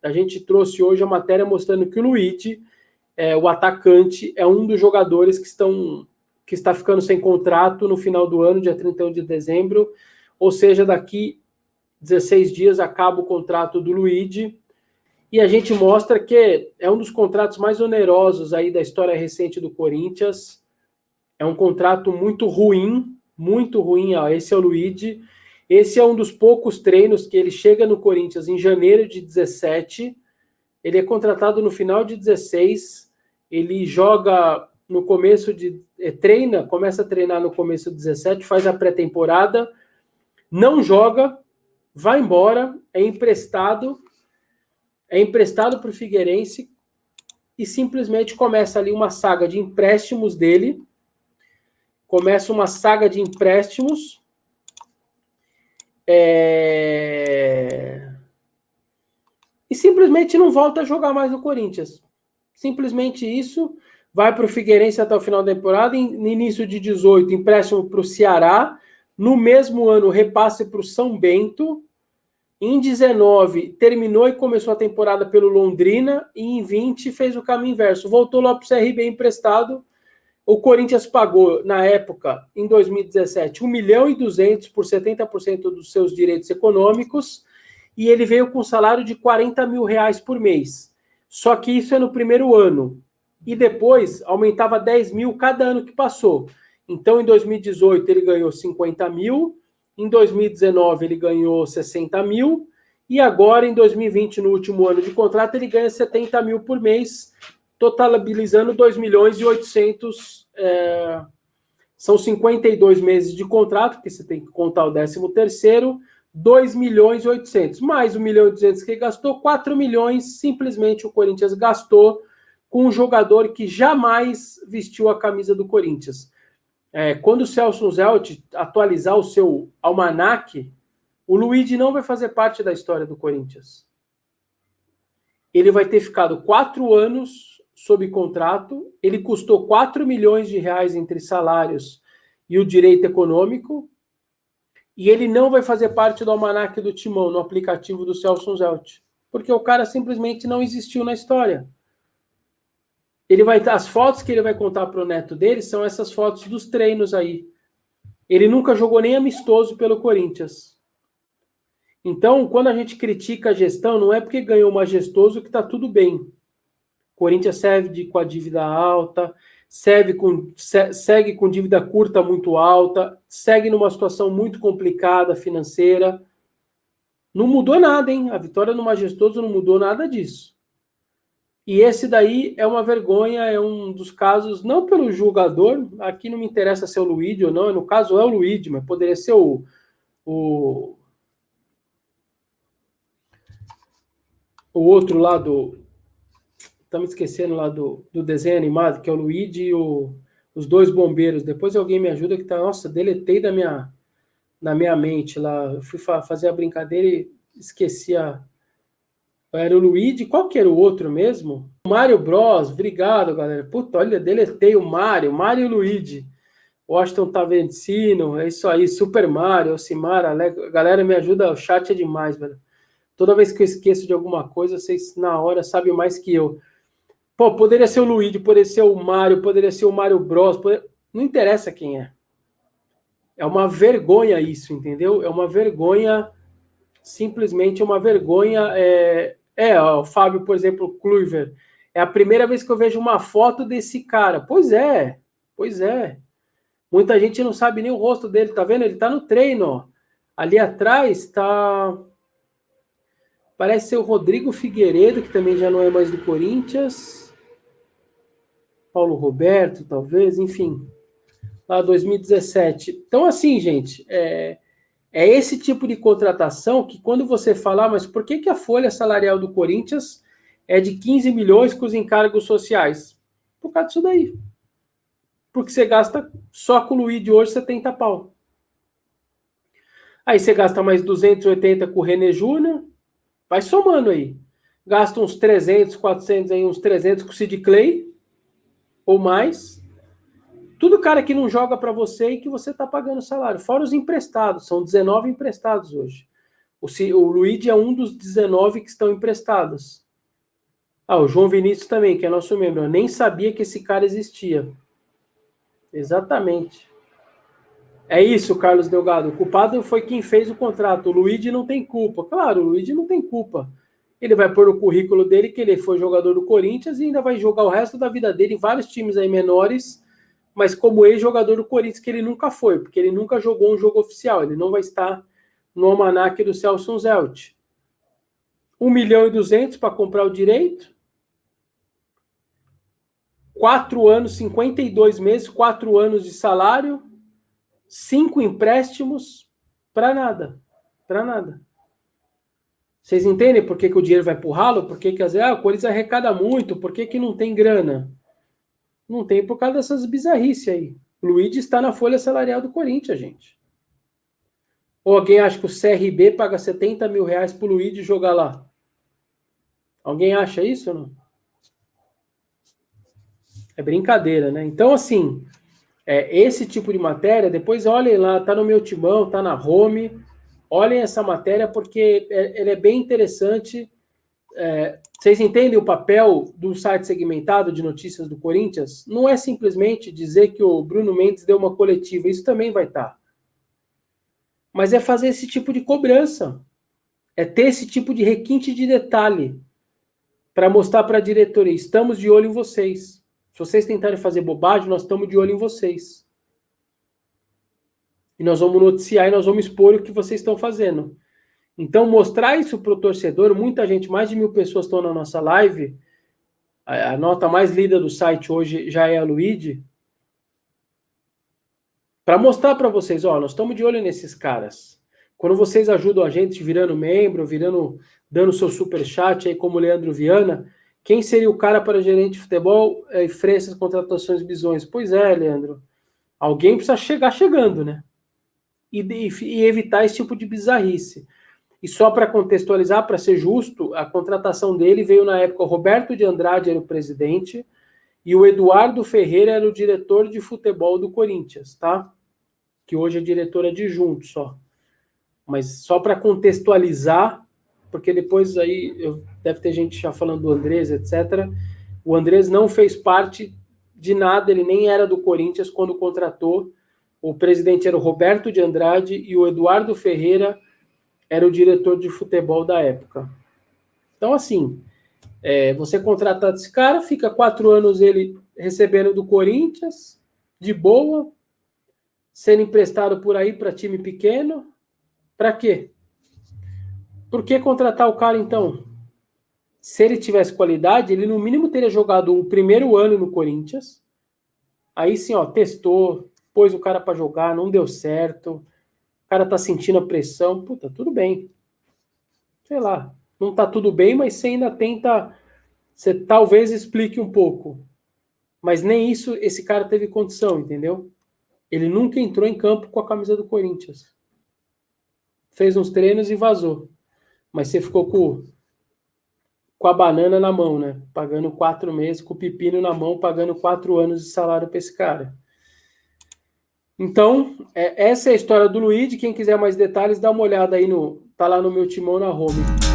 a gente trouxe hoje a matéria mostrando que o Luigi, o atacante, é um dos jogadores que está ficando sem contrato no final do ano, dia 31 de dezembro, ou seja, daqui 16 dias acaba o contrato do Luigi, e a gente mostra que é um dos contratos mais onerosos aí da história recente do Corinthians. É um contrato muito ruim, ó, esse é o Luigi. Esse é um dos poucos treinos que ele chega no Corinthians em janeiro de 17. Ele é contratado no final de 16. Ele joga no começo de... começa a treinar no começo de 17, faz a pré-temporada, não joga, vai embora, é emprestado para o Figueirense e simplesmente começa ali uma saga de empréstimos dele. Começa uma saga de empréstimos. E simplesmente não volta a jogar mais no Corinthians. Simplesmente isso. Vai para o Figueirense até o final da temporada. No início de 18, empréstimo para o Ceará. No mesmo ano, repasse para o São Bento. Em 19, terminou e começou a temporada pelo Londrina. E em 20, fez o caminho inverso. Voltou lá para o CRB emprestado. O Corinthians pagou, na época, em 2017, 1,2 milhão por 70% dos seus direitos econômicos, e ele veio com um salário de R$40 mil por mês. Só que isso é no primeiro ano. E depois aumentava 10 mil cada ano que passou. Então, em 2018, ele ganhou 50 mil, em 2019, ele ganhou 60 mil, e agora, em 2020, no último ano de contrato, ele ganha 70 mil por mês, totalizando 2.800.000. São 52 meses de contrato, porque você tem que contar o 13º, 2.800.000, mais 1.200.000 que ele gastou, 4 milhões simplesmente o Corinthians gastou com um jogador que jamais vestiu a camisa do Corinthians. Quando o Celso Zelt atualizar o seu almanaque, o Luigi não vai fazer parte da história do Corinthians. Ele vai ter ficado 4 anos sob contrato, ele custou 4 milhões de reais entre salários e o direito econômico, e ele não vai fazer parte do almanaque do Timão, no aplicativo do Celso Zelt, porque o cara simplesmente não existiu na história. As fotos que ele vai contar para o neto dele são essas fotos dos treinos aí. Ele nunca jogou nem amistoso pelo Corinthians. Então, quando a gente critica a gestão, não é porque ganhou um majestoso que está tudo bem. O Corinthians segue com a dívida alta, segue com dívida curta muito alta, segue numa situação muito complicada financeira. Não mudou nada, hein? A vitória no majestoso não mudou nada disso. E esse daí é uma vergonha, é um dos casos, não pelo jogador, aqui não me interessa se é o Luigi ou não, no caso é o Luigi, mas poderia ser o outro lá estamos esquecendo lá do desenho animado, que é o Luigi e os dois bombeiros. Depois alguém me ajuda que tá, nossa, deletei na minha mente lá. Eu fui fazer a brincadeira e esqueci era o Luigi, qual que era o outro mesmo? O Mario Bros, obrigado, galera. Puta, olha, deletei o Mario e o Luigi. Washington Tavencino, é isso aí, Super Mario, Alcimara, galera me ajuda, o chat é demais, velho. Toda vez que eu esqueço de alguma coisa, vocês na hora sabem mais que eu. Pô, poderia ser o Luigi, poderia ser o Mario, poderia ser o Mario Bros, não interessa quem é. É uma vergonha isso, entendeu? É uma vergonha, simplesmente uma vergonha. O Fábio, por exemplo, Kluivert. É a primeira vez que eu vejo uma foto desse cara. Pois é. Muita gente não sabe nem o rosto dele, tá vendo? Ele tá no treino, ó. Ali atrás tá... Parece ser o Rodrigo Figueiredo, que também já não é mais do Corinthians. Paulo Roberto, talvez, enfim. Lá 2017. Então, assim, gente, é esse tipo de contratação que quando você falar, mas por que a folha salarial do Corinthians é de 15 milhões com os encargos sociais? Por causa disso daí. Porque você gasta só com o Luigi hoje 70 pau. Aí você gasta mais 280 com o René Júnior, vai somando aí. Gasta uns 300, 400, aí, uns 300 com o Sid Clay, ou mais. Tudo cara que não joga para você e que você está pagando salário. Fora os emprestados, são 19 emprestados hoje. O Luigi é um dos 19 que estão emprestados. O João Vinícius também, que é nosso membro. Eu nem sabia que esse cara existia. Exatamente. É isso, Carlos Delgado. O culpado foi quem fez o contrato. O Luigi não tem culpa. Claro, o Luigi não tem culpa. Ele vai pôr no currículo dele que ele foi jogador do Corinthians e ainda vai jogar o resto da vida dele em vários times aí menores, mas como ex-jogador do Corinthians, que ele nunca foi, porque ele nunca jogou um jogo oficial. Ele não vai estar no almanaque do Celso Zelt. 1.200.000 para comprar o direito. 4 anos, 52 meses, 4 anos de salário, 5 empréstimos, para nada. Para nada. Vocês entendem por que o dinheiro vai pro ralo? Por que às vezes o Corinthians arrecada muito? Por que não tem grana? Não tem por causa dessas bizarrices aí. O Luigi está na folha salarial do Corinthians, gente. Ou alguém acha que o CRB paga 70 mil reais pro Luigi jogar lá? Alguém acha isso ou não? É brincadeira, né? Então, assim, esse tipo de matéria, depois olhem lá, tá no meu timão, tá na home. Olhem essa matéria porque ela é bem interessante. Vocês entendem o papel do site segmentado de notícias do Corinthians? Não é simplesmente dizer que o Bruno Mendes deu uma coletiva, isso também vai estar. Mas é fazer esse tipo de cobrança. É ter esse tipo de requinte de detalhe para mostrar para a diretoria, estamos de olho em vocês. Se vocês tentarem fazer bobagem, nós estamos de olho em vocês. E nós vamos noticiar e nós vamos expor o que vocês estão fazendo. Então, mostrar isso para o torcedor, muita gente, mais de 1.000 pessoas estão na nossa live, a nota mais lida do site hoje já é a Luigi, para mostrar para vocês, nós estamos de olho nesses caras. Quando vocês ajudam a gente virando membro, dando seu superchat aí como o Leandro Viana, quem seria o cara para gerente de futebol e freia essas contratações bizonhas? Pois é, Leandro. Alguém precisa chegar chegando, né? E evitar esse tipo de bizarrice. E só para contextualizar, para ser justo, a contratação dele veio na época, o Roberto de Andrade era o presidente e o Eduardo Ferreira era o diretor de futebol do Corinthians, tá? Que hoje é diretor adjunto só. Mas só para contextualizar, porque depois aí deve ter gente já falando do Andrés, etc. O Andrés não fez parte de nada, ele nem era do Corinthians quando contratou. O presidente era o Roberto de Andrade e o Eduardo Ferreira era o diretor de futebol da época. Então, assim, você contratar esse cara, fica 4 anos ele recebendo do Corinthians, de boa, sendo emprestado por aí para time pequeno. Para quê? Por que contratar o cara, então? Se ele tivesse qualidade, ele no mínimo teria jogado o primeiro ano no Corinthians. Aí sim, testou, pôs o cara para jogar, não deu certo. O cara tá sentindo a pressão. Puta, tudo bem. Sei lá, não tá tudo bem, mas você ainda tenta... Você talvez explique um pouco. Mas nem isso esse cara teve condição, entendeu? Ele nunca entrou em campo com a camisa do Corinthians. Fez uns treinos e vazou. Mas você ficou com a banana na mão, né? Pagando 4 meses, com o pepino na mão, pagando 4 anos de salário para esse cara. Então, essa é a história do Luigi. Quem quiser mais detalhes, dá uma olhada aí tá lá no meu timão na home.